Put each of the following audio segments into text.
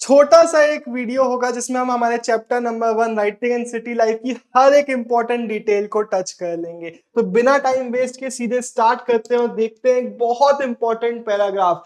छोटा सा एक वीडियो होगा जिसमें हम हमारे chapter number 1 writing and city life की हर एक इंपॉर्टेंट डिटेल को टच कर लेंगे। तो बिना टाइम वेस्ट के सीधे स्टार्ट करते हैं और देखते हैं एक बहुत इंपॉर्टेंट पैराग्राफ।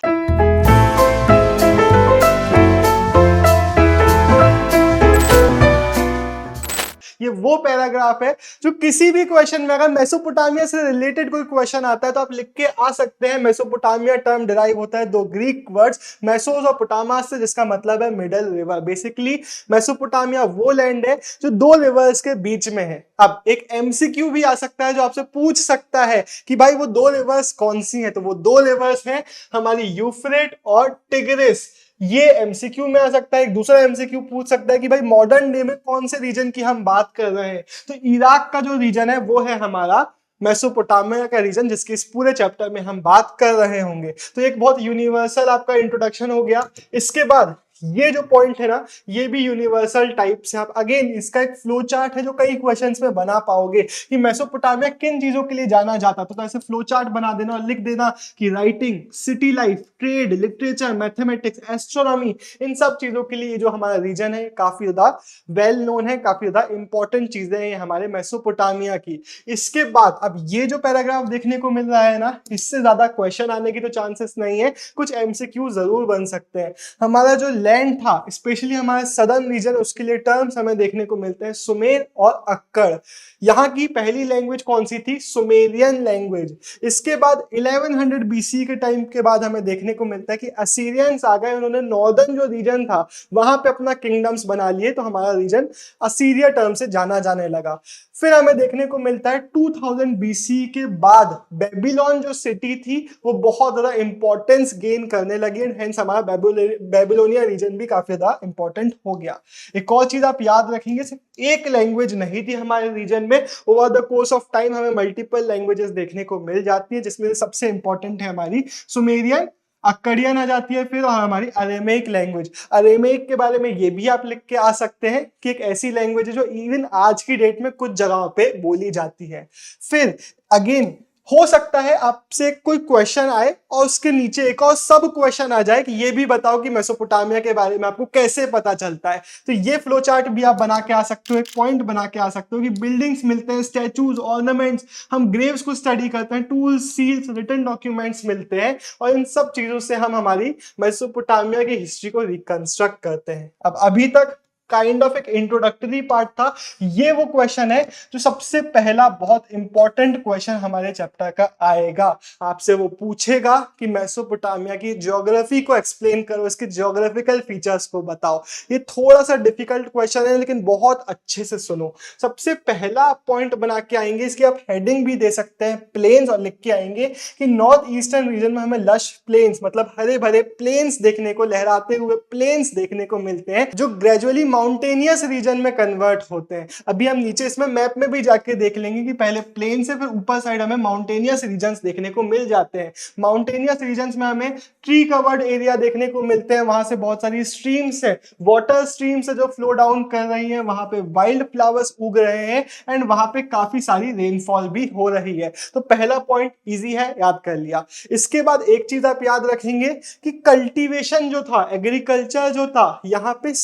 ये वो पैराग्राफ है जो किसी भी क्वेश्चन में, अगर मेसोपोटामिया से रिलेटेड कोई क्वेश्चन आता है तो आप लिख के आ सकते हैं। मेसोपोटामिया टर्म डिराइव होता है दो ग्रीक वर्ड्स मेसोस और पोटामास से, जिसका मतलब है मिडल रिवर। बेसिकली मेसोपोटामिया वो लैंड है जो दो रिवर्स के बीच में है। अब एक एमसीक्यू भी आ सकता है जो आपसे पूछ सकता है कि भाई वो दो रिवर्स कौन सी हैं। तो वो दो रिवर्स हैं हमारी यूफ्रेट और टिग्रिस। ये एमसीक्यू में आ सकता है। एक दूसरा एमसीक्यू पूछ सकता है कि भाई मॉडर्न डे में कौन से रीजन की हम बात कर रहे हैं। तो इराक का जो रीजन है वो है हमारा मेसोपोटामिया का रीजन, जिसके इस पूरे चैप्टर में हम बात कर रहे होंगे। तो एक बहुत यूनिवर्सल आपका इंट्रोडक्शन हो गया। इसके बाद ये जो पॉइंट है ना, ये भी यूनिवर्सल टाइप से आप अगेन इसका एक फ्लो चार्ट है जो कई क्वेश्चंस में बना पाओगे कि मेसोपोटामिया किन चीजों के लिए जाना जाता। तो ऐसे फ्लो चार्ट बना देना और लिख देना कि writing, city life, trade, literature, mathematics, astronomy, इन सब चीजों के लिए जो हमारा रीजन है काफी ज्यादा वेल नोन है, काफी ज्यादा इंपॉर्टेंट चीजें हैं हमारे मेसोपोटामिया की। इसके बाद अब ये जो पैराग्राफ देखने को मिल रहा है ना, इससे ज्यादा क्वेश्चन आने की तो चांसेस नहीं है, कुछ एमसीक्यू जरूर बन सकते हैं। हमारा जो लैंड था, स्पेशली हमारे सदर्न रीजन, उसके लिए टर्म्स हमें देखने को मिलते हैं सुमेर और अक्कड़। यहाँ की पहली लैंग्वेज कौन सी थी? Sumerian language. इसके बाद 1100 बीसी के टाइम के बाद हमें देखने को मिलता है कि असीरियंस आ गए, उन्होंने नॉर्दर्न जो रीजन था वहां पे अपना किंगडम्स बना लिए। तो हमारा रीजन असीरिया टर्म से जाना जाने लगा। फिर हमें देखने को मिलता है 2000 बीसी के बाद बेबीलोन जो सिटी थी वो बहुत ज्यादा इंपॉर्टेंस गेन करने लगी, एंड हेंस हमारा बेबीलोनिया रीजन भी काफी ज्यादा इंपॉर्टेंट हो गया। एक और चीज आप याद रखेंगे, सिर्फ एक लैंग्वेज नहीं थी हमारे रीजन में, over the course of time हमें मल्टीपल लैंग्वेजेस देखने को मिल जाती है, जिसमें सबसे इंपॉर्टेंट है हमारी सुमेरियन, अक्कड़ियन आ जाती है, फिर और हमारी अरेमेइक लैंग्वेज। अरेमेइक के बारे में ये भी आप लिख के आ सकते हैं कि एक ऐसी लैंग्वेज है जो इवन आज की डेट में कुछ जगहों पे बोली जाती है। फिर अगेन हो सकता है आपसे कोई क्वेश्चन आए और उसके नीचे एक और सब क्वेश्चन आ जाए कि ये भी बताओ कि मेसोपोटामिया के बारे में आपको कैसे पता चलता है। तो ये फ्लो चार्ट भी आप बना के आ सकते हो, एक पॉइंट बना के आ सकते हो कि बिल्डिंग्स मिलते हैं, स्टैचूज, ऑर्नामेंट्स, हम ग्रेव्स को स्टडी करते हैं, टूल्स, सील्स, रिटन डॉक्यूमेंट्स मिलते हैं, और इन सब चीजों से हम हमारी मेसोपोटामिया की हिस्ट्री को रिकंस्ट्रक्ट करते हैं। अब अभी तक काइंड ऑफ एक इंट्रोडक्टरी पार्ट था। ये वो क्वेश्चन है जो सबसे पहला बहुत इंपॉर्टेंट क्वेश्चन हमारे चैप्टर का आएगा। आपसे वो पूछेगा कि मेसोपोटामिया की ज्योग्राफी को एक्सप्लेन करो, इसके ज्योग्राफिकल फीचर्स को बताओ। ये थोड़ा सा डिफिकल्ट क्वेश्चन है, लेकिन बहुत अच्छे से सुनो। सबसे पहला पॉइंट बना के आएंगे, इसकी आप हेडिंग भी दे सकते हैं प्लेन्स, और लिख के आएंगे कि नॉर्थ ईस्टर्न रीजन में हमें लश प्लेन्स, मतलब हरे भरे प्लेन्स देखने को, लहराते हुए प्लेन्स देखने को मिलते हैं, जो ग्रेजुअली माउंटेनियस रीजन में कन्वर्ट होते हैं। अभी हम नीचे इसमें मैप में भी जाके देख लेंगे कि पहले प्लेन से फिर ऊपर साइड हमें माउंटेनियस रीजन्स देखने को मिल जाते हैं। माउंटेनियस रीजन्स में हमें ट्री कवर्ड एरिया देखने को मिलते हैं, वहां से बहुत सारी स्ट्रीम्स है, वाटर स्ट्रीम्स है जो फ्लो डाउन कर रही है, वहां पे वाइल्ड फ्लावर्स उग रहे हैं, एंड वहां पे काफी सारी रेनफॉल भी हो रही है। तो पहला पॉइंट इजी है, याद कर लिया। इसके बाद एक चीज आप याद रखेंगे कि कल्टीवेशन जो था, एग्रीकल्चर जो था, यहाँ पे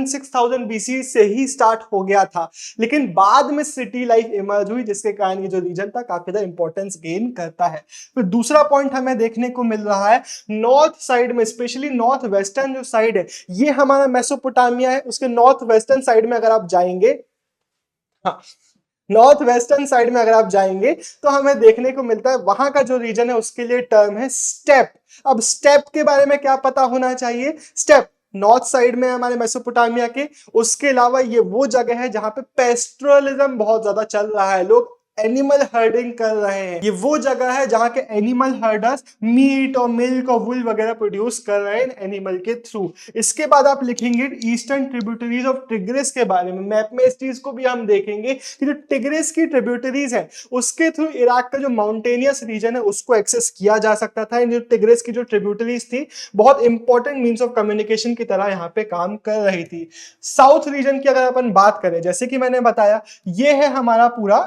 6000 बीसी से ही स्टार्ट हो गया था, लेकिन बाद में सिटी लाइफ इमर्ज हुई, जिसके कारण ये जो रीजन था काफी ज्यादा इंपॉर्टेंस गेन करता है। फिर दूसरा पॉइंट हमें देखने को मिल रहा है, नॉर्थ साइड में, स्पेशली नॉर्थ वेस्टर्न जो साइड है, ये हमारा मेसोपोटामिया है, उसके नॉर्थ वेस्टर्न साइड में अगर आप जाएंगे, हाँ, नॉर्थ वेस्टर्न साइड में अगर आप जाएंगे तो हमें देखने को मिलता है वहां का जो रीजन है उसके लिए टर्म है स्टेप। अब स्टेप के बारे में क्या पता होना चाहिए? स्टेप नॉर्थ साइड में हमारे मेसोपोटामिया के, उसके अलावा ये वो जगह है जहां पे पेस्टोरलिज्म बहुत ज्यादा चल रहा है, लोग एनिमल हर्डिंग कर रहे हैं। ये वो जगह है जहां के एनिमल हर्डर्स मीट और मिल्क और वुल वगैरह प्रोड्यूस कर रहे हैं एनिमल के थ्रू। इसके बाद आप लिखेंगे ईस्टर्न ट्रिब्यूटरीज ऑफ टिग्रिस के बारे में। मैप में इस चीज को भी हम देखेंगे कि जो टिग्रिस की ट्रिब्यूटरीज है उसके थ्रू इराक का जो माउंटेनियस रीजन है उसको एक्सेस किया जा सकता था। जो टिग्रिस की जो ट्रिब्यूटरीज थी बहुत इंपॉर्टेंट मीन्स ऑफ कम्युनिकेशन की तरह यहाँ पे काम कर रही थी। साउथ रीजन की अगर अपन बात करें, जैसे कि मैंने बताया, ये है हमारा पूरा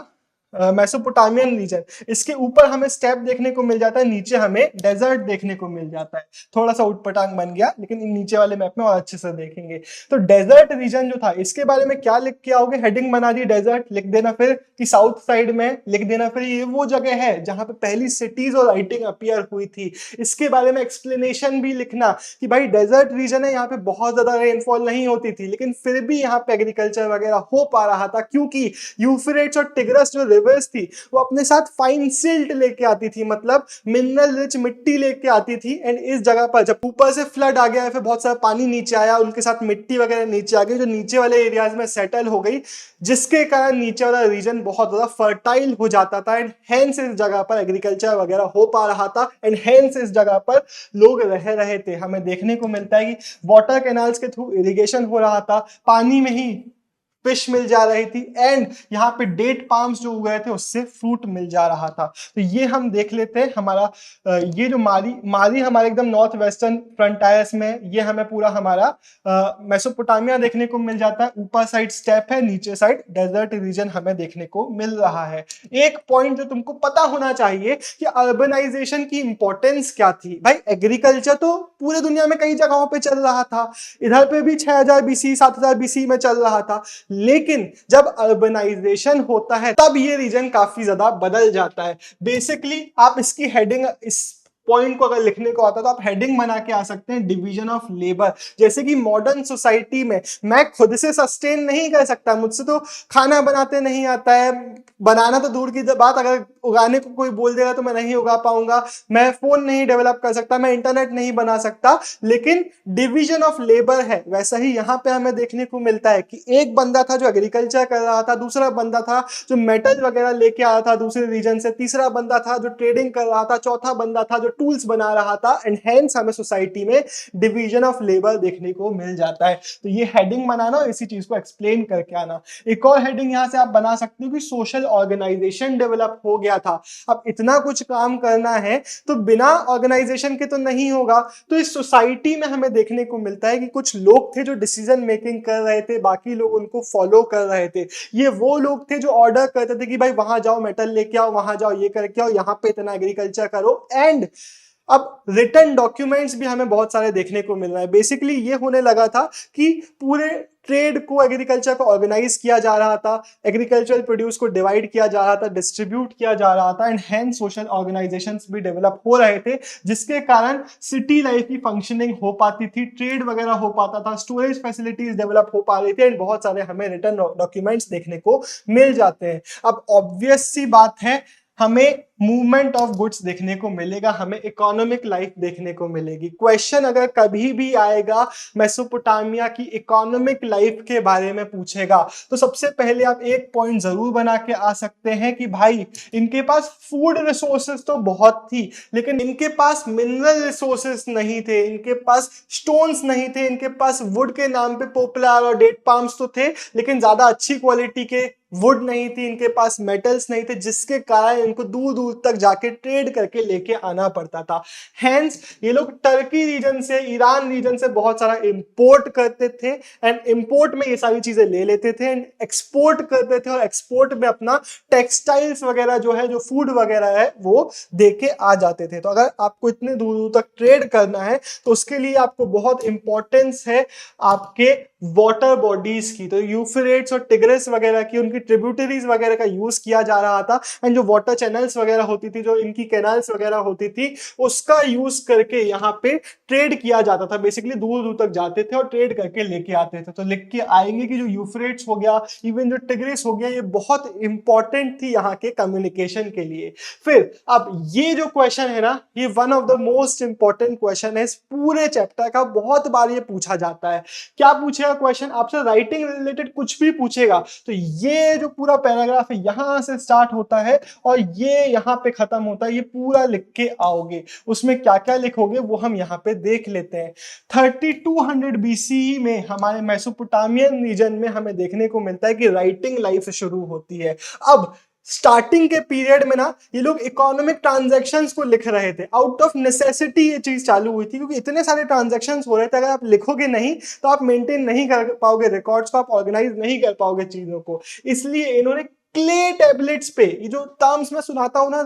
मेसोपोटामियन रीजन, इसके ऊपर हमें स्टेप देखने को मिल जाता है, नीचे हमें डेजर्ट देखने को मिल जाता है। थोड़ा सा उटपटांग बन गया, लेकिन नीचे वाले मैप में और अच्छे से देखेंगे। तो डेजर्ट रीजन जो था, इसके बारे में क्या लिख के आओगे? हेडिंग बना दी डेजर्ट, लिख देना फिर कि साउथ साइड में, लिख देना फिर ये वो जगह है जहां पे पहली सिटीज और राइटिंग अपीयर हुई थी। इसके बारे में एक्सप्लेनेशन भी लिखना कि भाई डेजर्ट रीजन है, यहाँ पे बहुत ज्यादा रेनफॉल नहीं होती थी, लेकिन फिर भी यहाँ पे एग्रीकल्चर वगैरह हो पा रहा था, क्योंकि यूफ्रेट्स और टिग्रस जो रिवर्स थी वो अपने साथ फाइन सिल्ट लेके आती थी, मतलब मिनरल रिच मिट्टी लेके आती थी। एंड इस जगह पर जब ऊपर से फ्लड आ गया, फिर बहुत सारा पानी नीचे आया, उनके साथ मिट्टी वगैरह नीचे आ गई, जो नीचे वाले एरियाज में सेटल हो गई, जिसके कारण नीचे वाला रीजन बहुत ज्यादा फर्टाइल हो जाता था। एंड हेंस इस जगह पर एग्रीकल्चर वगैरह हो पा रहा था, एंड हेंस इस जगह पर लोग रह रहे थे। हमें देखने को मिलता है कि वाटर कैनाल्स के थ्रू इरिगेशन हो रहा था, पानी में ही फिश मिल जा रही थी, एंड यहाँ पे डेट पाम्स जो उग रहे थे उससे फ्रूट मिल जा रहा था। तो ये हम देख लेते हैं। हमारा ये जो मारी हमारे एकदम नॉर्थ वेस्टर्न फ्रंटायर्स में, ये हमें पूरा हमारा मेसोपोटामिया देखने को मिल जाता है। ऊपर साइड स्टेप है, नीचे साइड डेजर्ट रीजन हमें देखने को मिल रहा है। एक पॉइंट जो तुमको पता होना चाहिए कि अर्बनाइजेशन की इंपॉर्टेंस क्या थी। भाई एग्रीकल्चर तो पूरे दुनिया में कई जगहों पे चल रहा था, इधर पे भी 6000 बीसी 7000 बीसी में चल रहा था, लेकिन जब अर्बनाइजेशन होता है तब ये रीजन काफी ज्यादा बदल जाता है। बेसिकली आप इसकी हेडिंग, इस पॉइंट को अगर लिखने को आता तो आप हेडिंग बना के आ सकते हैं, डिवीजन ऑफ लेबर। जैसे कि मॉडर्न सोसाइटी में मैं खुद से सस्टेन नहीं कर सकता, मुझसे तो खाना बनाते नहीं आता है, बनाना तो दूर की बात, अगर उगाने को कोई बोल देगा तो मैं नहीं उगा पाऊंगा, मैं फोन नहीं डेवलप कर सकता, मैं इंटरनेट नहीं बना सकता, लेकिन डिवीजन ऑफ लेबर है। वैसा ही यहाँ पे हमें देखने को मिलता है कि एक बंदा था जो एग्रीकल्चर कर रहा था, दूसरा बंदा था जो मेटल वगैरह लेके आया था दूसरे रीजन से, तीसरा बंदा था जो ट्रेडिंग कर रहा था, चौथा बंदा था जो टूल्स बना रहा था। एंड हेंस हमें सोसाइटी में डिवीजन ऑफ लेबर देखने को मिल जाता है। तो ये हेडिंग बनाना और इसी चीज को एक्सप्लेन करके आना। एक और हेडिंग यहां से आप बना सकते हो कि सोशल ऑर्गेनाइजेशन डेवलप हो गया था। अब इतना कुछ काम करना है तो बिना ऑर्गेनाइजेशन के तो नहीं होगा। तो इस सोसाइटी में हमें देखने को मिलता है कि कुछ लोग थे जो डिसीजन मेकिंग कर रहे थे, बाकी लोग उनको फॉलो कर रहे थे। ये वो लोग थे जो ऑर्डर करते थे कि भाई वहां जाओ मेटल लेके आओ, वहां जाओ ये करके आओ, यहाँ पे इतना एग्रीकल्चर करो। एंड अब रिटर्न डॉक्यूमेंट्स भी हमें बहुत सारे देखने को मिल रहा है। बेसिकली ये होने लगा था कि पूरे ट्रेड को, एग्रीकल्चर को ऑर्गेनाइज किया जा रहा था, एग्रीकल्चरल प्रोड्यूस को डिवाइड किया जा रहा था, डिस्ट्रीब्यूट किया जा रहा था, एंड हैंस सोशल ऑर्गेनाइजेशंस भी डेवलप हो रहे थे, जिसके कारण सिटी लाइफ की फंक्शनिंग हो पाती थी, ट्रेड वगैरह हो पाता था, स्टोरेज फैसिलिटीज डेवलप हो पा रही थी, एंड बहुत सारे हमें रिटर्न डॉक्यूमेंट्स देखने को मिल जाते हैं। अब ऑब्वियस सी बात है, हमें मूवमेंट ऑफ गुड्स देखने को मिलेगा, हमें इकोनॉमिक लाइफ देखने को मिलेगी। क्वेश्चन अगर कभी भी आएगा मेसोपोटामिया की इकोनॉमिक लाइफ के बारे में पूछेगा, तो सबसे पहले आप एक पॉइंट जरूर बना के आ सकते हैं कि भाई इनके पास फूड रिसोर्सेज तो बहुत थी, लेकिन इनके पास मिनरल रिसोर्सेज नहीं थे, इनके पास स्टोन्स नहीं थे, इनके पास वुड के नाम पे पोपलार और डेट पाम्स तो थे, लेकिन ज्यादा अच्छी क्वालिटी के वुड नहीं थी, इनके पास मेटल्स नहीं थे, जिसके कारण इनको दूर दूर तक जाके ट्रेड करके लेके आना पड़ता था। हेंस ये लोग टर्की रीजन से, ईरान रीजन से बहुत सारा इंपोर्ट करते थे, एंड इंपोर्ट में ये सारी चीजें ले लेते थे, एंड एक्सपोर्ट करते थे, और एक्सपोर्ट में अपना टेक्सटाइल्स वगैरह जो है, जो फूड वगैरह है, वो देके आ जाते थे। तो अगर आपको इतने दूर दूर तक ट्रेड करना है तो उसके लिए आपको बहुत इंपॉर्टेंस है आपके वाटर बॉडीज की। तो यूफ्रेट्स और टिग्रिस वगैरह की, उनकी ट्रिब्यूटरीज वगैरह का यूज किया जा रहा था, एंड जो वाटर चैनल्स वगैरह होती थी, जो इनकी कैनाल्स वगैरह होती थी, उसका यूज करके यहाँ पे ट्रेड किया जाता था। बेसिकली दूर दूर तक जाते थे और ट्रेड करके लेके आते थे। तो लिख के आएंगे कि जो यूफ्रेट्स हो गया, इवन जो टिग्रिस हो गया, ये बहुत इंपॉर्टेंट थी यहाँ के कम्युनिकेशन के लिए। फिर अब ये जो क्वेश्चन है ना, ये one of the most important question है इस पूरे चैप्टर का। बहुत बार ये पूछा जाता है। क्या पूछेगा क्वेश्चन? आपसे राइटिंग रिलेटेड कुछ भी पूछेगा तो ये जो पूरा पैराग्राफ है यहां से स्टार्ट होता है और ये यहां पे खत्म होता है, ये पूरा लिख के आओगे। उसमें क्या क्या लिखोगे वो हम यहां पे देख लेते हैं। 3200 बीसी में हमारे मेसोपोटामियन रीजन में हमें देखने को मिलता है कि राइटिंग लाइफ शुरू होती है। अब स्टार्टिंग के पीरियड में ना ये लोग इकोनॉमिक ट्रांजैक्शंस को लिख रहे थे, आउट ऑफ नेसेसिटी ये चीज चालू हुई थी, क्योंकि इतने सारे ट्रांजैक्शंस हो रहे थे। अगर आप लिखोगे नहीं तो आप मेंटेन नहीं कर पाओगे रिकॉर्ड्स को, आप ऑर्गेनाइज नहीं कर पाओगे चीजों को। इसलिए इन्होंने क्ले टैबलेट्स पे, ये जो टर्म्स मैं सुनाता हूं ना,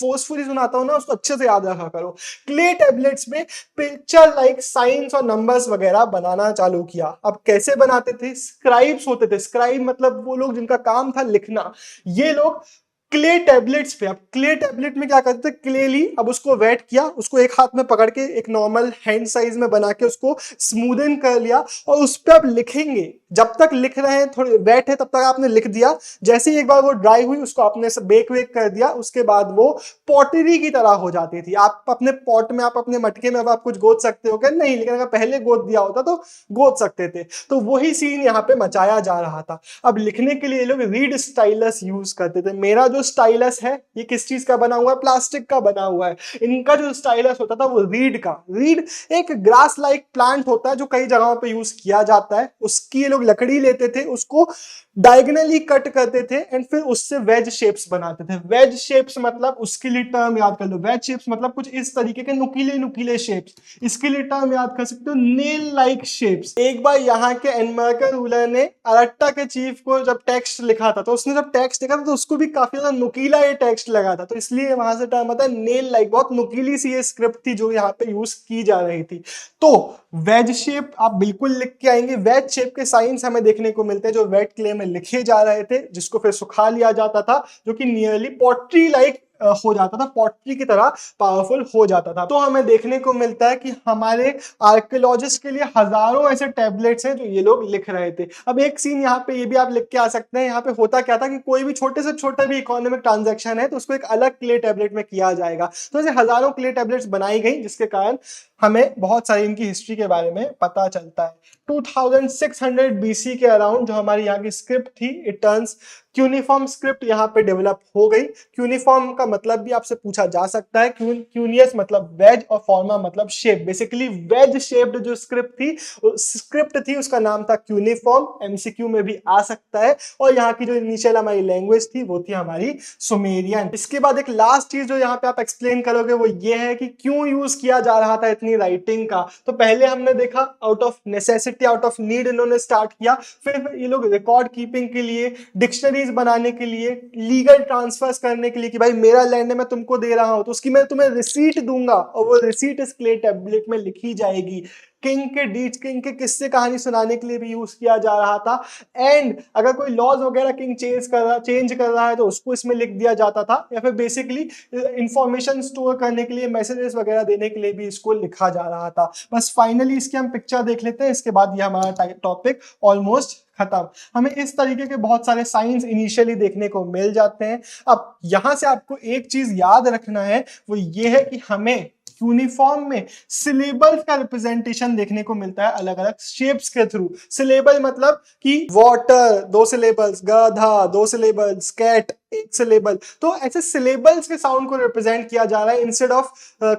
फोर्सफुली सुनाता हूं ना, उसको अच्छे से याद रखा करो। क्ले टैबलेट्स पे पिक्चर लाइक साइंस और नंबर्स वगैरह बनाना चालू किया। अब कैसे बनाते थे? स्क्राइब्स होते थे। स्क्राइब मतलब वो लोग जिनका काम था लिखना। ये लोग क्ले टैबलेट्स पे, अब क्ले टैबलेट में क्या करते थे, क्ले ली, अब उसको वेट किया, उसको एक हाथ में पकड़ के एक नॉर्मल हैंड साइज में बना के उसको स्मूदन कर लिया, और उस पर आप लिखेंगे। जब तक लिख रहे हैं, थोड़े वेट है, तब तक आपने लिख दिया। जैसे ही एक बार वो ड्राई हुई, उसको आपने बेक वेक कर दिया, उसके बाद वो पॉटरी की तरह हो जाती थी। आप अपने पॉट में, आप अपने मटके में अब आप कुछ गोद सकते हो क्या? नहीं, लेकिन अगर पहले गोद दिया होता तो गोद सकते थे। तो वही सीन यहाँ पे मचाया जा रहा था। अब लिखने के लिए ये लोग रीड स्टाइलस यूज करते थे। मेरा जो स्टाइलस है ये किस चीज का बना हुआ है? प्लास्टिक का बना हुआ है। इनका जो स्टाइलस होता था वो रीड का। रीड एक ग्रास लाइक प्लांट होता है जो कई जगहों पे यूज किया जाता है। उसकी ये लोग लकड़ी लेते थे, उसको डायगनली कट करते थे एंड फिर उससे वेज शेप्स बनाते थे। वेज शेप्स मतलब, उसके लिए टर्म याद कर लो, वेज शेप्स मतलब कुछ इस तरीके के नुकीले नुकीले शेप्स। इसके लिए टर्म याद कर सकते हो, नेल लाइक शेप्स। एक बार यहाँ के एनमर्कर रूलर ने अरट्टा के चीफ को जब टेक्स्ट लिखा था, तो उसने जब टेक्स्ट लिखा था तो उसको भी काफी ज्यादा नुकीला ये टेक्स्ट लगा था, तो इसलिए वहां से टर्म आता है नेल लाइक। बहुत नुकीली सी ये स्क्रिप्ट थी जो यहाँ पे यूज की जा रही थी। तो वेज शेप आप बिल्कुल लिख के आएंगे। वेज शेप के साइंस हमें देखने को मिलते हैं जो वेट क्ले में लिखे जा रहे थे, जिसको फिर सुखा लिया जाता था, जो कि नियरली पॉटरी लाइक हो जाता था, पॉटरी की तरह पावरफुल हो जाता था। तो हमें देखने को मिलता है कि हमारे आर्कियोलॉजिस्ट के लिए हजारों ऐसे टैबलेट्स हैं जो ये लोग लिख रहे थे। अब एक सीन यहाँ पे ये भी आप लिख के आ सकते हैं। यहाँ पे होता क्या था कि कोई भी छोटे से छोटा भी इकोनॉमिक ट्रांजैक्शन है तो उसको एक अलग क्ले टैबलेट में किया जाएगा। तो ऐसे हजारों क्ले टैबलेट्स बनाई गई, जिसके कारण हमें बहुत सारी इनकी हिस्ट्री के बारे में पता चलता है। 2600 बीसी के अराउंड जो हमारी यहाँ की स्क्रिप्ट थी, इट टर्न्स क्यूनिफॉर्म स्क्रिप्ट यहाँ पे डेवलप हो गई। क्यूनिफॉर्म का मतलब भी आपसे पूछा जा सकता है। क्यूनियस मतलब वेज और फॉर्मा मतलब शेप। बेसिकली वेज शेप्ड जो स्क्रिप्ट थी उसका नाम था क्यूनिफॉर्म। एमसीक्यू में भी आ सकता है। और यहाँ की जो इनिशियल हमारी लैंग्वेज थी वो थी हमारी सुमेरियन। इसके बाद एक लास्ट चीज जो यहाँ पे आप एक्सप्लेन करोगे वो ये है कि क्यों यूज किया जा रहा था इतनी राइटिंग का। तो पहले हमने देखा out of necessity, out of need इन्होंने स्टार्ट किया। फिर ये लोग रिकॉर्ड कीपिंग के लिए, डिक्शनरीज बनाने के लिए, लीगल ट्रांसफर्स करने के लिए कि भाई मेरा लैंड है मैं तुमको दे रहा हूं तो उसकी मैं तुम्हें रिसीट दूंगा, और वो रिसीट इस क्ले टैबलेट में लिखी जाएगी। किंग के डीड्स, किंग के किस्से कहानी सुनाने के लिए भी यूज किया जा रहा था। एंड अगर कोई लॉज वगैरह किंग चेंज कर रहा है तो उसको इसमें लिख दिया जाता था, या फिर बेसिकली इंफॉर्मेशन स्टोर करने के लिए, मैसेजेस वगैरह देने के लिए भी इसको लिखा जा रहा था। बस फाइनली इसकी हम पिक्चर देख लेते हैं, इसके बाद ये हमारा टॉपिक ऑलमोस्ट खत्म। हमें इस तरीके के बहुत सारे साइंस इनिशियली देखने को मिल जाते हैं। अब यहां से आपको एक चीज याद रखना है, वो ये है कि हमें यूनिफॉर्म में सिलेबल्स का रिप्रेजेंटेशन देखने को मिलता है अलग अलग शेप्स के थ्रू। सिलेबल मतलब कि वाटर 2 सिलेबल्स, गधा 2 सिलेबल्स, कैट 1 सिलेबल। तो ऐसे सिलेबल्स के साउंड को रिप्रेजेंट किया जा रहा है इंस्टेड ऑफ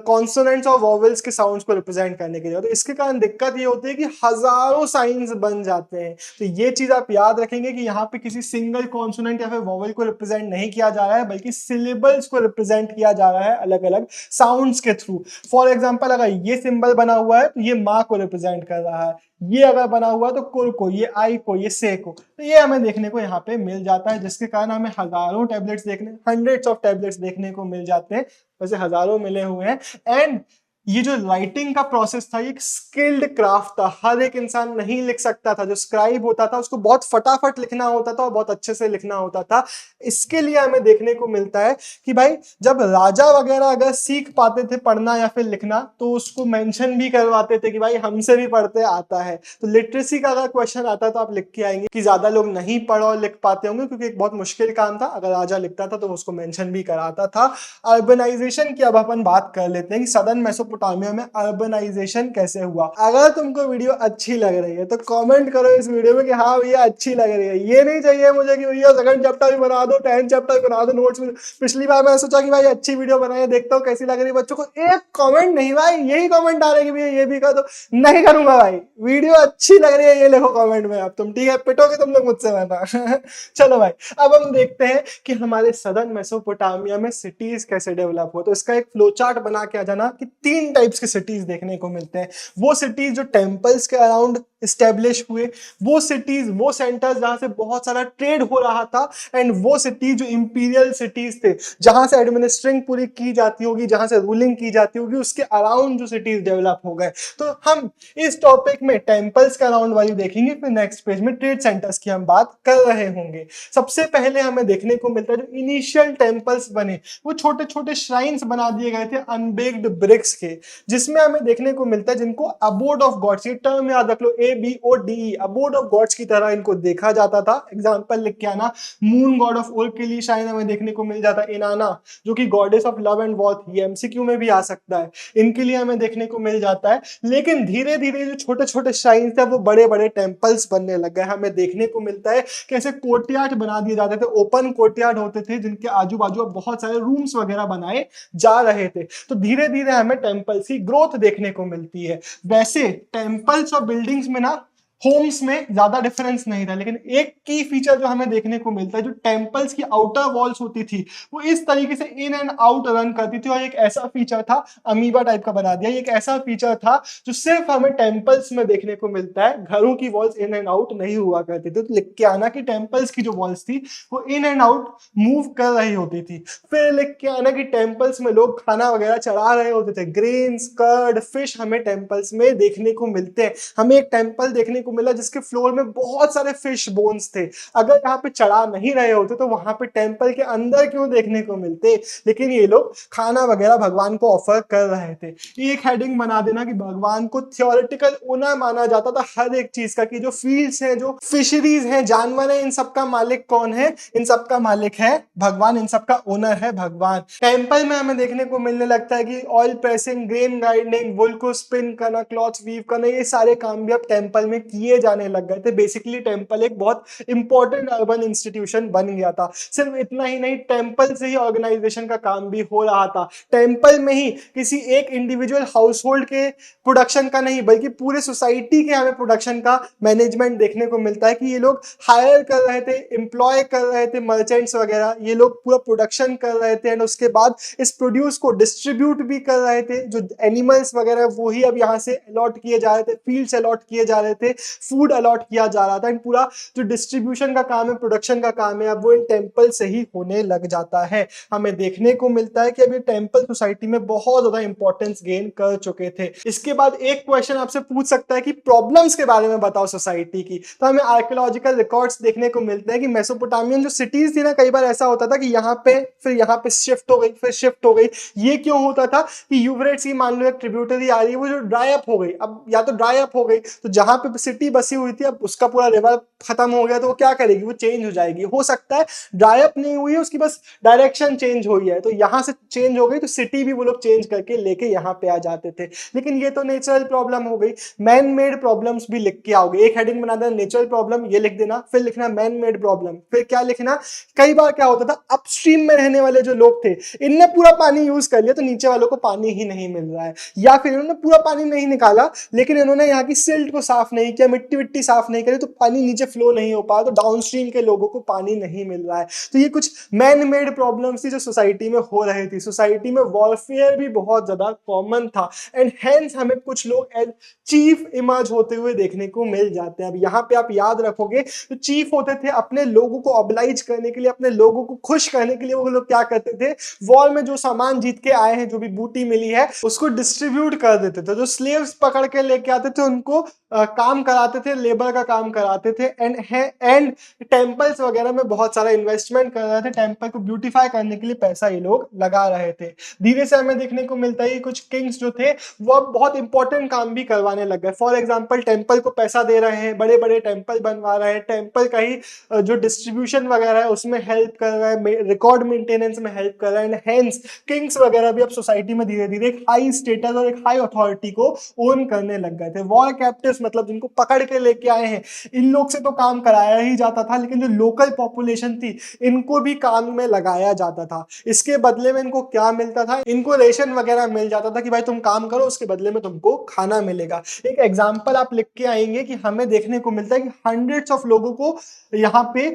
कॉन्सोनेंट्स और वॉवेल्स के साउंड्स को रिप्रेजेंट करने के लिए। तो इसके कारण दिक्कत ये होती है कि हजारों साइंस बन जाते हैं। तो ये चीज आप याद रखेंगे कि यहाँ पे किसी सिंगल कॉन्सोनेंट या फिर वॉवेल को रिप्रेजेंट नहीं किया जा रहा है, बल्कि सिलेबल्स को रिप्रेजेंट किया जा रहा है अलग अलग साउंड्स के थ्रू। फॉर एग्जाम्पल अगर ये सिंबल बना हुआ है तो ये माँ को रिप्रेजेंट कर रहा है, ये अगर बना हुआ है तो कुल को, ये आई को, ये से को। तो ये हमें देखने को यहाँ पे मिल जाता है, जिसके कारण हमें हजारों टैबलेट्स देखने, हंड्रेड्स ऑफ टैबलेट्स देखने को मिल जाते हैं। वैसे हजारों मिले हुए हैं। एंड ये जो राइटिंग का प्रोसेस था ये एक स्किल्ड क्राफ्ट था। हर एक इंसान नहीं लिख सकता था। जो स्क्राइब होता था उसको बहुत फटाफट लिखना होता था और बहुत अच्छे से लिखना होता था। इसके लिए हमें देखने को मिलता है कि भाई जब राजा वगैरह अगर सीख पाते थे पढ़ना या फिर लिखना तो उसको मेंशन भी करवाते थे कि भाई हमसे भी पढ़ते आता है। तो लिटरेसी का अगर क्वेश्चन आता है तो आप लिख के आएंगे कि ज्यादा लोग नहीं पढ़ और लिख पाते होंगे, क्योंकि एक बहुत मुश्किल काम था। अगर राजा लिखता था तो उसको मेंशन भी कराता था। अर्बनाइजेशन की अब अपन बात कर लेते हैं कि सदर्न मेसोपोटामिया में अर्बनाइजेशन कैसे हुआ। अगर तुमको वीडियो अच्छी लग रही है तो कमेंट करो इस वीडियो में कि हाँ भैया अच्छी लग रही है। ये नहीं चाहिए मुझे कि भैया सेकंड चैप्टर भी बना दो, 10th चैप्टर भी बना दो नोट्स में। पिछली बार मैंने सोचा कि भाई अच्छी वीडियो बनाई, देखता हूँ कैसी लग रही है। बच्चों को एक कमेंट नहीं भाई, यही कमेंट आ रहे कि भैया ये भी कर दो। नहीं करूंगा भाई, वीडियो अच्छी लग रही है ये लिखो कमेंट में। अब तुम ठीक है पिटोगे तुम लोग मुझसे वरना चलो भाई अब हम देखते हैं कि हमारे सदर्न मेसोपोटामिया में सिटीज कैसे डेवलप हो। तो इसका एक फ्लो चार्ट बना के आ जाना कि 3 टाइप्स के सिटीज देखने को मिलते हैं। वो सिटीज जो टेम्पल्स के अराउंड स्टेब्लिश हुए, वो सिटीज, वो सेंटर्स जहां से बहुत सारा ट्रेड हो रहा था, एंड वो सिटीज जो इंपीरियल सिटीज थे, जहां से एडमिनिस्ट्रिंग पूरी की जाती होगी, जहां से रूलिंग की जाती होगी, उसके अराउंड जो सिटीज डेवलप हो गए। तो हम इस टॉपिक में टेंपल्स के अराउंड वाली देखेंगे, फिर नेक्स्ट पेज में ट्रेड सेंटर्स की हम बात कर रहे होंगे। सबसे पहले हमें देखने को मिलता है जो इनिशियल टेंपल्स बने, वो छोटे छोटे श्राइन्स बना दिए गए थे अनबेक्ड ब्रिक्स के, जिसमें हमें देखने को मिलता है जिनको अबोर्ड ऑफ गॉड्स, ये टर्म याद रख लो, ABODE, अबोर्ड ऑफ गॉड्स की तरह इनको देखा जाता था। एग्जांपल लिख के आना, मून गॉड ऑफ ओल्क के लिए शायद हमें देखने को मिल जाता है इनाना, जो कि goddess of love and worth, ये MCQ में भी आ सकता है, इनके लिए हमें देखने को मिल जाता है। लेकिन धीरे धीरे जो छोटे छोटे श्राइन्स थे वो बड़े बड़े टेंपल्स बनने लग गए। हमें देखने को मिलता है कैसे कोर्टयार्ड बना दिए जाते थे, ओपन कोर्टयार्ड होते थे जिनके आजू बाजू बहुत सारे रूम्स वगैरह बनाए जा रहे थे। तो धीरे धीरे हमें टेंपल्स की ग्रोथ देखने को मिलती है। वैसे टेंपल्स और बिल्डिंग्स में ना होम्स में ज्यादा डिफरेंस नहीं था, लेकिन एक की फीचर जो हमें देखने को मिलता है, जो टेंपल्स की आउटर वॉल्स होती थी वो इस तरीके से इन एंड आउट रन करती थी, और एक ऐसा फीचर था, अमीबा टाइप का बना दिया, एक ऐसा फीचर था जो सिर्फ हमें टेंपल्स में देखने को मिलता है। घरों की वॉल्स इन एंड आउट नहीं हुआ करती थी। तो लिख के आना कि टेंपल्स की जो वॉल्स थी वो इन एंड आउट मूव कर रही होती थी। फिर लिख के आना कि टेंपल्स में लोग खाना वगैरह चढ़ा रहे होते थे, ग्रेन्स, कर्ड, फिश हमें टेंपल्स में देखने को मिलते हैं। हमें एक टेंपल देखने को मिला जिसके फ्लोर में बहुत सारे फिश बोन्स थे। अगर यहाँ पे चढ़ा नहीं रहे होते तो वहां पे टेंपल के अंदर क्यों देखने को मिलते, लेकिन ये लोग खाना वगैरह भगवान को ऑफर कर रहे थे। एक हेडिंग बना देना कि भगवान को थियोरेटिकल ओनर माना जाता था हर एक चीज का, कि जो फील्ड्स हैं, जो फिशरीज हैं, जानवर हैं, इन सबका मालिक कौन है, इन सबका मालिक है भगवान, इन सबका ओनर है भगवान। टेंपल में हमें देखने को मिलने लगता है कि ऑयल प्रेसिंग, ग्रेन ग्राइंडिंग, वुल को स्पिन करना, क्लॉथ वीव करना, ये सारे काम भी अब टेंपल में किए जाने लग गए थे। बेसिकली टेंपल एक बहुत इंपॉर्टेंट अर्बन इंस्टीट्यूशन बन गया था। सिर्फ इतना ही नहीं, टेंपल से ही ऑर्गेनाइजेशन का काम भी हो रहा था। टेंपल में ही किसी एक इंडिविजुअल हाउस होल्ड के प्रोडक्शन का नहीं, बल्कि पूरे सोसाइटी के हमें प्रोडक्शन का मैनेजमेंट देखने को मिलता है, कि ये लोग हायर कर रहे थे, एम्प्लॉय कर रहे थे मर्चेंट्स वगैरह, ये लोग पूरा प्रोडक्शन कर रहे थे, एंड उसके बाद इस प्रोड्यूस को डिस्ट्रीब्यूट भी कर रहे थे। जो एनिमल्स वगैरह वो ही अब यहाँ से अलॉट किए जा रहे थे, फील्ड्स अलॉट किए जा रहे थे, फूड अलॉट किया जा रहा था, एंड पूरा जो डिस्ट्रीब्यूशन का काम है, प्रोडक्शन का काम है, अब वो इन टेंपल से ही होने लग जाता है। हमें देखने को मिलता है कि अब ये टेंपल सोसाइटी में बहुत ज्यादा इंपॉर्टेंस गेन कर चुके थे। इसके बाद एक क्वेश्चन आपसे पूछ सकता है कि प्रॉब्लम्स के बारे में बताओ सोसाइटी की। तो हमें आर्कियोलॉजिकल रिकॉर्ड्स देखने को मिलते हैं कि मेसोपोटामियन जो सिटीज थी ना, कई बार ऐसा होता था कि यहाँ पे फिर यहाँ पे शिफ्ट हो गई, फिर शिफ्ट हो गई। ये क्यों होता था कि यूफ्रेट्स की मान लो एक ट्रिब्यूटरी आ रही है, वो जो ड्राई अप हो गई, अब या तो ड्राई अप हो गई तो जहां पे सिटी बसी हुई थी अब उसका पूरा रिवर खत्म हो गया, तो वो क्या करेगी, वो चेंज हो जाएगी। हो सकता है ड्राई अप नहीं हुई है, उसकी बस डायरेक्शन चेंज हुई है, तो यहां से चेंज हो गई, तो सिटी भी वो लोग चेंज करके लेके यहाँ पे आ जाते थे। लेकिन ये तो नेचुरल प्रॉब्लम हो गई। मैन मेड प्रॉब्लम्स भी लिख के आओगे, एक हेडिंग बना देना नेचुरल प्रॉब्लम, ये लिख देना, फिर लिखना मैन मेड प्रॉब्लम। फिर क्या लिखना, कई बार क्या होता था, अपस्ट्रीम में रहने वाले जो लोग थे, इनने पूरा पानी यूज कर लिया तो नीचे वालों को पानी ही नहीं मिल रहा है, या फिर इन्होंने पूरा पानी नहीं निकाला लेकिन इन्होंने यहाँ की सिल्ट को साफ नहीं किया, मिट्टी विट्टी साफ नहीं करी, तो पानी नीचे फ्लो नहीं हो पाया, तो डाउनस्ट्रीम के लोगों को पानी नहीं मिल रहा है। तो ये कुछ मैन मेड प्रॉब्लम्स थी जो सोसाइटी में हो रही थी। सोसाइटी में वॉरफेयर भी बहुत ज्यादा कॉमन था, एंड हेंस हमें कुछ लोग एज चीफ इमर्ज होते हुए देखने को मिल जाते हैं। अब यहाँ पे आप याद रखोगे, तो चीफ होते थे अपने लोगों को ऑब्लाइज करने के लिए, अपने लोगों को खुश करने के लिए वो लोग क्या करते थे, वॉर में जो सामान जीत के आए हैं, जो भी बूटी मिली है, उसको डिस्ट्रीब्यूट कर देते थे। जो स्लेव्स पकड़ के लेके आते थे उनको काम कराते थे, लेबर का काम कराते थे, एंड टेंपल्स वगैरह में बहुत सारा इन्वेस्टमेंट कर रहे थे। टेंपल को ब्यूटीफाई करने के लिए पैसा ये लोग लगा रहे थे। धीरे से हमें देखने को मिलता है कुछ किंग्स जो थे वो अब बहुत इंपॉर्टेंट काम भी करवाने लग गए। फॉर एग्जाम्पल टेंपल को पैसा दे रहे हैं, बड़े बड़े टेंपल बनवा रहे हैं, टेंपल का ही जो डिस्ट्रीब्यूशन वगैरह है उसमें हेल्प कर रहे हैं, रिकॉर्ड मेंटेनेंस में हेल्प कर रहे हैं। हेंस किंग्स वगैरह भी अब सोसाइटी में धीरे धीरे एक हाई स्टेटस और एक हाई अथॉरिटी को ओन करने लग गए थे। वॉर कैप्टिव्स मतलब जिनको पकड़ के लेके आए हैं, इन लोग से तो काम कराया ही जाता था, लेकिन जो लोकल पॉपुलेशन थी इनको भी काम में लगाया जाता था। इसके बदले में इनको क्या मिलता था, इनको रेशन वगैरह मिल जाता था कि भाई तुम काम करो, उसके बदले में तुमको खाना मिलेगा। एक एग्जांपल आप लिख के आएंगे कि हमें देखने को मिलता है कि हंड्रेड्स ऑफ लोगों को यहाँ पे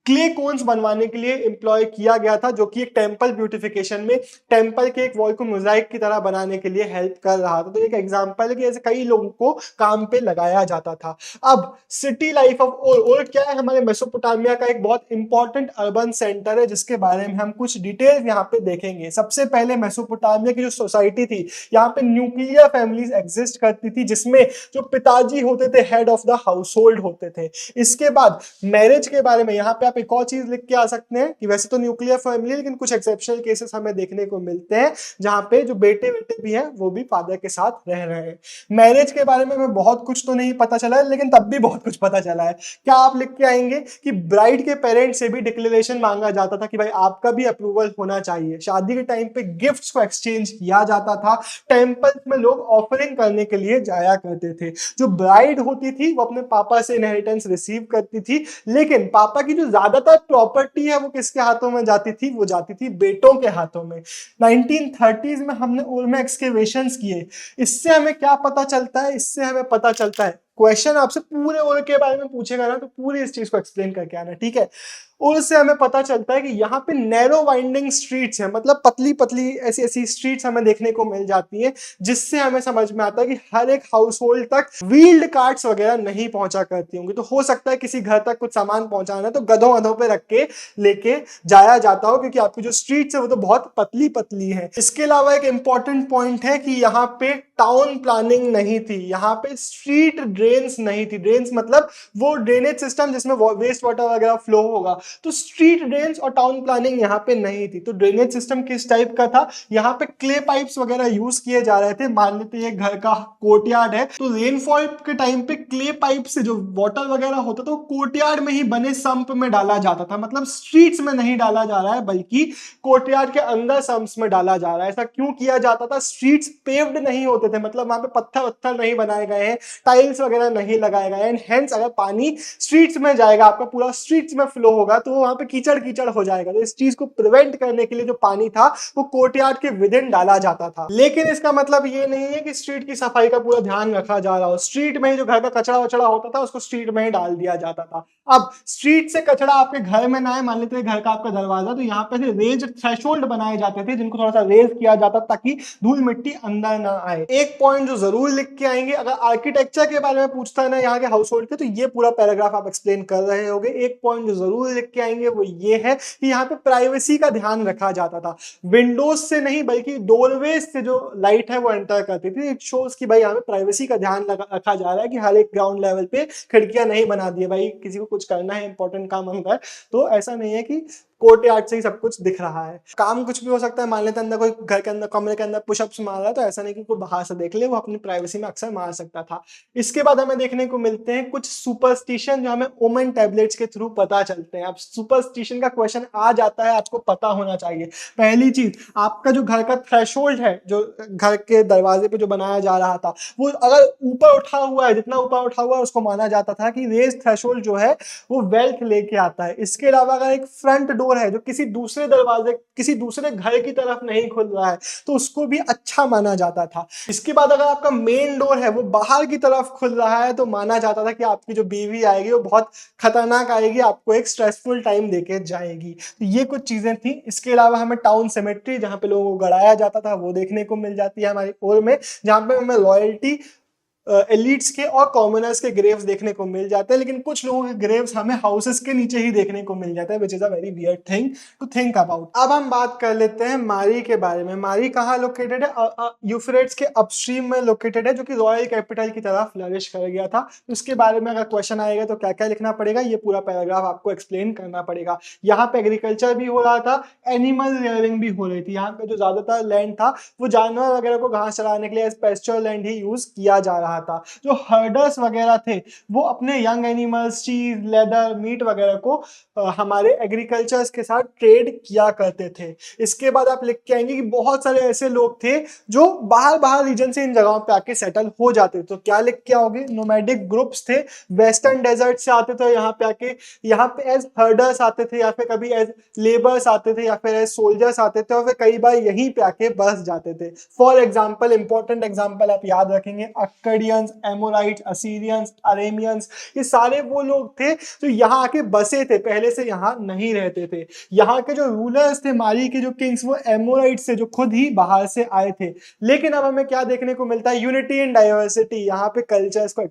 क्ले कोन्स बनवाने के लिए एम्प्लॉय किया गया था, जो कि एक टेम्पल ब्यूटिफिकेशन में टेम्पल के एक वॉल को मोजाइक की तरह बनाने के लिए हेल्प कर रहा था। तो एक एग्जांपल है कि ऐसे कई लोगों को काम पे लगाया जाता था। अब सिटी लाइफ ऑफ ओर क्या है, हमारे मेसोपोटामिया का एक बहुत इंपॉर्टेंट अर्बन सेंटर है, जिसके बारे में हम कुछ डिटेल्स यहाँ पे देखेंगे। सबसे पहले मेसोपोटामिया की जो सोसाइटी थी, यहाँ पे न्यूक्लियर फैमिलीज एग्जिस्ट करती थी, जिसमें जो पिताजी होते थे head of the house hold होते थे। इसके बाद मैरिज के बारे में यहाँ पे आप एक और चीज लिख के आ सकते हैं कि वैसे तो न्यूक्लियर फैमिली, लेकिन कुछ एक्सेप्शनल केसेस हमें देखने को मिलते हैं जहां पे जो बेटे बेटे भी हैं वो भी फादर के साथ रह रहे हैं। मैरिज के बारे में हमें बहुत कुछ तो नहीं पता चला है, लेकिन तब भी बहुत कुछ पता चला है। क्या आप लिख के आएंगे कि ब्राइड के पेरेंट्स से भी डिक्लेरेशन मांगा जाता था कि भाई आपका भी अप्रूवल होना चाहिए। शादी के टाइम पे गिफ्ट्स को एक्सचेंज किया जाता था। टेम्पल में लोग ऑफरिंग करने के लिए जाया करते थे। जो ब्राइड होती थी वो अपने पापा से इनहेरिटेंस रिसीव करती थी, लेकिन पापा की जो ज्यादातर प्रॉपर्टी है वो किसके हाथों में जाती थी, वो जाती थी बेटों के हाथों में। 1930s में हमने उर्मे एक्सकेवेशंस किए। इससे हमें क्या पता चलता है, इससे हमें पता चलता है, क्वेश्चन आपसे पूरे उर के बारे में पूछेगा ना तो पूरी इस चीज को एक्सप्लेन करके आना, ठीक है। और से हमें पता चलता है कि यहाँ पे नैरो वाइंडिंग स्ट्रीट्स हैं, मतलब पतली पतली ऐसी ऐसी स्ट्रीट्स हमें देखने को मिल जाती हैं, जिससे हमें समझ में आता है कि हर एक हाउस होल्ड तक व्हील्ड कार्ट्स वगैरह नहीं पहुंचा करती होंगी। तो हो सकता है किसी घर तक कुछ सामान पहुंचाना है तो गधों गधों पे रख के लेके जाया जाता हो, क्योंकि आपकी जो स्ट्रीट्स है वो तो बहुत पतली पतली है। इसके अलावा एक इंपॉर्टेंट पॉइंट है कि यहाँ पे टाउन प्लानिंग नहीं थी, यहाँ पे स्ट्रीट ड्रेन्स नहीं थी। ड्रेन्स मतलब वो ड्रेनेज सिस्टम जिसमें वेस्ट वाटर वगैरह फ्लो होगा। तो स्ट्रीट ड्रेन्स और टाउन प्लानिंग यहाँ पे नहीं थी। तो ड्रेनेज सिस्टम किस टाइप का था, यहाँ पे क्ले पाइप्स वगैरह यूज किए जा रहे थे। मान लेते हैं घर का कोर्टयार्ड है, तो रेनफॉल के टाइम पे क्ले पाइप से जो वाटर वगैरह होता था वो कोर्टयार्ड में ही बने संप में डाला जाता था। मतलब स्ट्रीट्स में नहीं डाला जा रहा है, बल्कि कोर्टयार्ड के अंदर संप्स में डाला जा रहा है। ऐसा क्यों किया जाता था, स्ट्रीट्स पेव्ड नहीं होते थे, मतलब वहां पे पत्थर वत्थर नहीं बनाए गए हैं, टाइल्स वगैरह नहीं लगाए गए हैं। हेंस अगर पानी स्ट्रीट्स में जाएगा, आपका पूरा स्ट्रीट्स में फ्लो होगा, तो वहां पे कीचड़ कीचड़ हो जाएगा। तो इस चीज को प्रिवेंट करने के लिए जो पानी था वो कोर्टयार्ड के विद इन डाला जाता था। लेकिन इसका मतलब ये नहीं है कि स्ट्रीट की सफाई का पूरा ध्यान रखा जा रहा हो। स्ट्रीट में ही जो घर का कचरा वचड़ा होता था उसको स्ट्रीट में ही डाल दिया जाता था। अब स्ट्रीट से कचरा आपके घर में ना आए, मान लेते हैं घर का आपका दरवाजा, तो यहाँ पे से रेज थ्रेशोल्ड बनाए जाते थे जिनको थोड़ा सा रेज किया जाता ताकि धूल मिट्टी अंदर ना आए। एक पॉइंट जो जरूर लिख के आएंगे, अगर आर्किटेक्चर के बारे में पूछता है ना यहाँ के हाउस होल्ड के, तो ये पूरा पैराग्राफ आप एक्सप्लेन कर रहे होगे। एक पॉइंट जो जरूर लिख के आएंगे वो ये है कि यहाँ पे प्राइवेसी का ध्यान रखा जाता था। विंडोज से नहीं बल्कि डोरवेज से जो लाइट है वो एंटर करती थी। इट शोज कि भाई यहाँ पे प्राइवेसी का ध्यान रखा जा रहा है कि हर एक ग्राउंड लेवल पे खिड़कियां नहीं बना दी है। भाई किसी को कुछ करना है, इंपॉर्टेंट काम अंदर, तो ऐसा नहीं है कि कोर्टयार्ड से ही सब कुछ दिख रहा है। काम कुछ भी हो सकता है, मान लेते हैं अंदर कोई घर के अंदर कमरे के अंदर पुशअप्स मार रहा है, तो ऐसा नहीं कि कोई बाहर से देख ले, वो अपनी प्राइवेसी में अक्सर मार सकता था। इसके बाद हमें देखने को मिलते हैं कुछ सुपरस्टिशन जो हमें ओमेन टैबलेट्स के थ्रू पता चलते हैं। अब सुपरस्टिशन का क्वेश्चन आ जाता है, आपको पता होना चाहिए। पहली चीज, आपका जो घर का थ्रेशोल्ड है, जो घर के दरवाजे पे जो बनाया जा रहा था, वो अगर ऊपर उठा हुआ है, जितना ऊपर उठा हुआ है उसको माना जाता था कि रेज थ्रेशोल्ड जो है वो वेल्थ लेके आता है। इसके अलावा अगर एक फ्रंट डोर है जो किसी दूसरे दरवाजे, किसी दूसरे घर की तरफ नहीं खुल रहा है, तो उसको भी अच्छा माना जाता था। इसके बाद अगर आपका मेन डोर है वो बाहर की तरफ खुल रहा है, तो माना जाता था कि आपकी जो बीवी आएगी वो बहुत खतरनाक आएगी, आपको एक स्ट्रेसफुल टाइम देके जाएगी। तो ये कुछ चीजें थी। इसके अलावा हमें टाउन सेमेट्री, जहां पे लोगों को गड़ाया जाता था, वो देखने को मिल जाती है हमारी ओर में, जहां पे हमें रॉयल्टी, एलिट्स के और कॉमनर्स के ग्रेव्स देखने को मिल जाते हैं। लेकिन कुछ लोगों के ग्रेव्स हमें हाउसेस के नीचे ही देखने को मिल जाता है, which is a very weird thing to think about. अब हम बात कर लेते हैं मारी के बारे में। मारी कहाँ लोकेटेड है? यूफ्रेट्स के अपस्ट्रीम में लोकेटेड है, जो कि रॉयल कैपिटल की तरह फ्लरिश कर गया था। तो इसके बारे में अगर क्वेश्चन आएगा तो क्या क्या लिखना पड़ेगा, ये पूरा पैराग्राफ आपको एक्सप्लेन करना पड़ेगा। यहाँ पे एग्रीकल्चर भी हो रहा था, एनिमल रेयरिंग भी हो रही थी। यहाँ पे जो ज्यादातर लैंड था वो जानवर वगैरह को घास चराने के लिए एज पेस्चर लैंड ही यूज किया जा रहा था। जो हर्डर्स वगैरह थे वो अपने यंग एनिमल्स, चीज, लेदर, मीट वगैरह को हमारे एग्रीकल्चर्स के साथ ट्रेड किया करते थे। इसके बाद आप लिख के आएंगे कि बहुत सारे ऐसे लोग थे जो बाहर बाहर रीजन से इन जगहों पे आके सेटल हो जाते थे। तो क्या लिख के आओगे? नोमैडिक ग्रुप्स थे, वेस्टर्न डेजर्ट से आते थे, यहाँ पे आके यहाँ पे एज हर्डर्स आते थे, या फिर कभी एज लेबर्स आते थे, या फिर एज सोल्जर्स आते थे, और फिर कई बार यहीं पे आके बस जाते थे। फॉर एग्जाम्पल, इंपॉर्टेंट एग्जाम्पल आप याद रखेंगे, अक्कड़ सुमेरियंस, एमोराइट्स, असीरियंस, अरेमियंस, ये सारे वो लोग थे जो यहाँ आके बसे थे, पहले से यहाँ नहीं रहते थे। यहाँ के जो रूलर्स थे, माली के जो किंग्स, वो एमोराइट्स से जो खुद ही बाहर से आए थे। लेकिन अब हमें क्या देखने को मिलता है, यूनिटी इन डाइवर्सिटी, यहाँ पे कल्चर्स को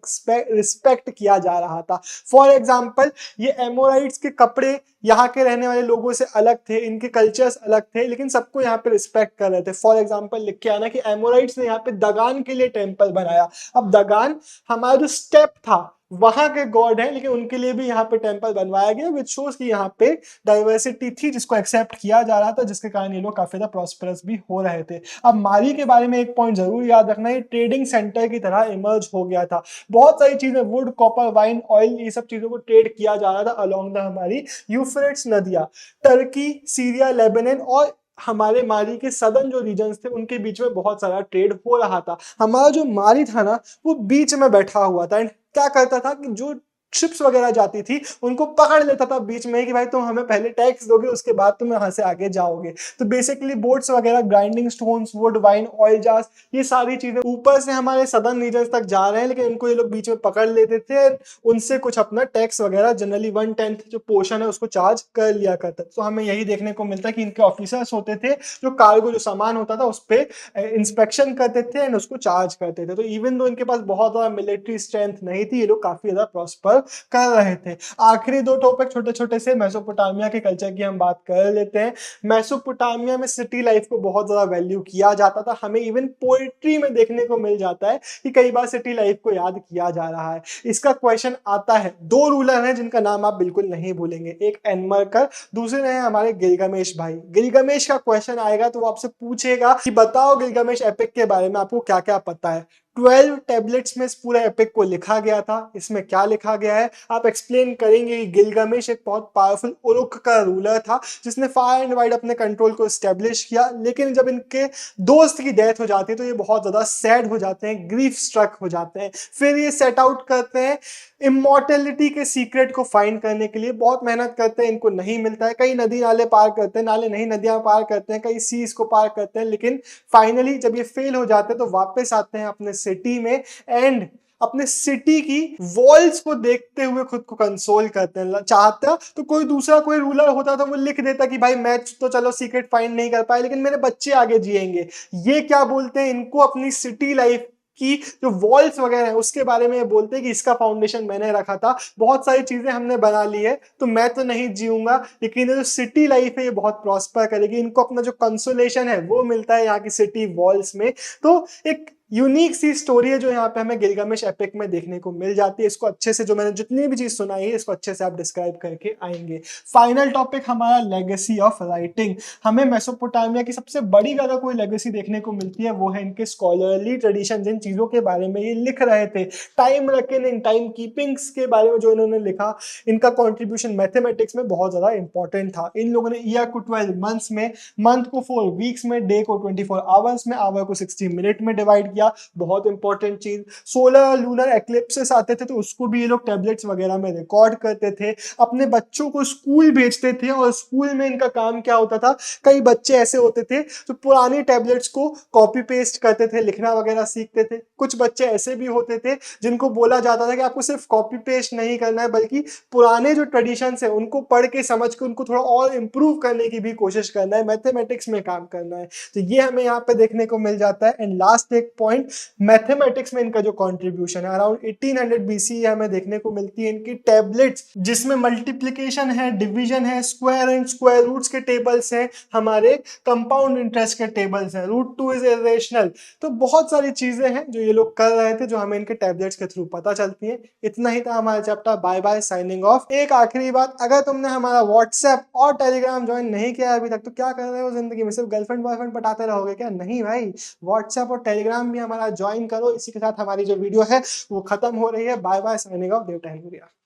रिस्पेक्ट किया जा रहा था। फॉर एग्जाम्पल, ये एमोराइट्स के कपड़े यहाँ के रहने वाले लोगों से अलग थे, इनके कल्चर्स अलग थे, लेकिन सबको यहाँ पे रिस्पेक्ट कर रहे थे। फॉर एग्जाम्पल लिख के आना कि एमोराइट्स ने यहाँ पे दगान के लिए टेम्पल बनाया। अब दगान हमारा जो स्टेप था वहां के गॉड है, लेकिन उनके लिए भी यहाँ पे टेम्पल बनवाया गया, विच शोज कि यहाँ पे डाइवर्सिटी थी जिसको एक्सेप्ट किया जा रहा था, जिसके कारण ये लोग काफी ज्यादा प्रॉस्परस भी हो रहे थे। अब माली के बारे में एक पॉइंट जरूर याद रखना, ये ट्रेडिंग सेंटर की तरह इमर्ज हो गया था। बहुत सारी चीजें, वुड, कॉपर, वाइन, ऑयल, ये सब चीजों को ट्रेड किया जा रहा था अलोंग द हमारी यूफ्रेट्स नदियां। टर्की, सीरिया, लेबनान और हमारे माली के सदर्न जो रीजन्स थे उनके बीच में बहुत सारा ट्रेड हो रहा था। हमारा जो माली था ना, वो बीच में बैठा हुआ था, एंड क्या करता था कि जो शिप्स वगैरह जाती थी उनको पकड़ लेता था बीच में कि भाई तुम हमें पहले टैक्स दोगे, उसके बाद तुम यहाँ से आगे जाओगे। तो बेसिकली बोट्स वगैरह, grinding stones, would, wine, oil jars, ये सारी चीजें ऊपर से हमारे सदर्न रीजन्स तक जा रहे हैं, लेकिन इनको ये लोग बीच में पकड़ लेते थे, उनसे कुछ अपना टैक्स वगैरह, जनरली 1/10 जो पोर्शन है उसको चार्ज कर लिया करता। तो हमें यही देखने को मिलता है कि इनके ऑफिसर्स होते थे जो कार्गो, जो सामान होता था उस पर इंस्पेक्शन करते थे एंड उसको चार्ज करते थे। तो इवन दो इनके पास बहुत ज्यादा मिलिट्री स्ट्रेंथ नहीं थी, ये लोग काफी ज्यादा प्रॉस्पर कर रहे थे। आखिरी दो टॉपिक छोटे छोटे से मेसोपोटामिया के कल्चर की हम बात कर लेते हैं। मेसोपोटामिया में सिटी लाइफ को बहुत ज्यादा वैल्यू किया जाता था। हमें इवन पोएट्री में देखने को मिल जाता है कि कई बार सिटी लाइफ को याद किया जा रहा है। इसका क्वेश्चन आता है, दो रूलर हैं जिनका नाम आप बिल्कुल नहीं भूलेंगे, एक एनमरकर, दूसरे हैं हमारे गिलगामेश भाई। गिलगामेश का क्वेश्चन आएगा तो वो आपसे पूछेगा कि बताओ गिलगामेश एपिक के बारे में आपको क्या क्या पता है। 12 टैबलेट्स में इस पूरे एपिक को लिखा गया था। इसमें क्या लिखा गया है आप एक्सप्लेन करेंगे कि गिलगामेश एक बहुत पावरफुल उरुक का रूलर था जिसने फार एंड वाइड अपने कंट्रोल को एस्टेब्लिश किया, लेकिन जब इनके दोस्त की डेथ हो जाती है तो ये बहुत ज्यादा सैड हो जाते हैं, ग्रीफ स्ट्रक हो जाते हैं। फिर ये सेट आउट करते हैं इमॉर्टेलिटी के सीक्रेट को फाइंड करने के लिए, बहुत मेहनत करते हैं, इनको नहीं मिलता है। कई नदी नाले पार करते हैं, नाले नहीं नदियां पार करते हैं, कई सीज को पार करते हैं, लेकिन फाइनली जब ये फेल हो जाते हैं तो वापस आते हैं अपने सिटी में एंड अपने सिटी की वॉल्स को देखते हुए खुद को कंसोल करते हैं। चाहता तो कोई दूसरा कोई रूलर होता तो वो लिख देता कि भाई मैं तो चलो सीक्रेट फाइंड नहीं कर पाया, लेकिन मेरे बच्चे आगे जिएंगे। ये क्या बोलते हैं, इनको अपनी सिटी लाइफ की जो वॉल्स वगैरह है उसके बारे में बोलते हैं कि इसका फाउंडेशन मैंने रखा था, बहुत सारी चीजें हमने बना ली है, तो मैं तो नहीं जीऊंगा, लेकिन जो सिटी लाइफ है ये बहुत प्रॉस्पर करेगी। इनको अपना जो कंसोलेशन है वो मिलता है यहाँ की सिटी वॉल्स में। तो एक यूनिक सी स्टोरी है जो यहाँ पे हमें गिलगामेश एपिक में देखने को मिल जाती है। इसको अच्छे से, जो मैंने जितनी भी चीज सुनाई है, इसको अच्छे से आप डिस्क्राइब करके आएंगे। फाइनल टॉपिक हमारा लेगेसी ऑफ राइटिंग। हमें मेसोपोटामिया की सबसे बड़ी अगर कोई लेगेसी देखने को मिलती है वो है इनके स्कॉलरली ट्रेडिशन, जिन चीजों के बारे में ये लिख रहे थे, टाइम रेकनिंग, टाइम कीपिंग्स के बारे में जो इन्होंने लिखा, इनका कॉन्ट्रीब्यूशन मैथमेटिक्स में बहुत ज्यादा इंपॉर्टेंट था। इन लोगों ने ईयर को 12 मंथ्स में, मंथ को 4 वीक्स में, डे को 24 आवर्स में, आवर को 60 मिनट में डिवाइड, बहुत इंपॉर्टेंट चीज। सोलर लूनर एक्लिप्सेस आते थे तो उसको भी ये लोग टैबलेट्स वगैरह में रिकॉर्ड करते थे। अपने बच्चों को स्कूल भेजते थे और स्कूल में इनका काम क्या होता था, कई बच्चे ऐसे होते थे जो पुरानी टैबलेट्स को कॉपी पेस्ट करते थे, लिखना वगैरह सीखते थे। कुछ बच्चे ऐसे भी होते थे जिनको बोला जाता था कि आपको सिर्फ कॉपी पेस्ट नहीं करना है, बल्कि पुराने जो ट्रेडिशंस है उनको पढ़ के समझ के उनको थोड़ा और इंप्रूव करने की भी कोशिश करना है, मैथमेटिक्स में काम करना है। तो ये हमें यहाँ पे देखने को मिल जाता है। एंड लास्ट एक पॉइंट, मैथमेटिक्स में इनका जो कंट्रीब्यूशन है, अराउंड 1800 बीसी हमें देखने को मिलती है इनकी टैबलेट्स, जिसमें मल्टीप्लिकेशन है, डिवीजन है, स्क्वायर एंड स्क्वायर रूट्स के टेबल्स हैं, हमारे कंपाउंड इंटरेस्ट के टेबल्स हैं, √2 इज इरेशनल। तो बहुत सारी चीजें हैं जो ये लोग कर रहे थे जो हमें इनके टैबलेट्स के थ्रू पता चलती है। इतना ही था हमारा chapter. Bye bye, signing off. एक आखिरी बात, अगर तुमने हमारा व्हाट्सएप और टेलीग्राम ज्वाइन नहीं किया अभी तक तो क्या कर रहे हो जिंदगी में, सिर्फ गर्लफ्रेंड बॉयफ्रेंड पटाते रहोगे क्या? नहीं भाई, व्हाट्सएप और टेलीग्राम भी हमारा ज्वाइन करो। इसी के साथ हमारी जो वीडियो है वो खत्म हो रही है। Bye bye, signing off. देव टाइम हो गया।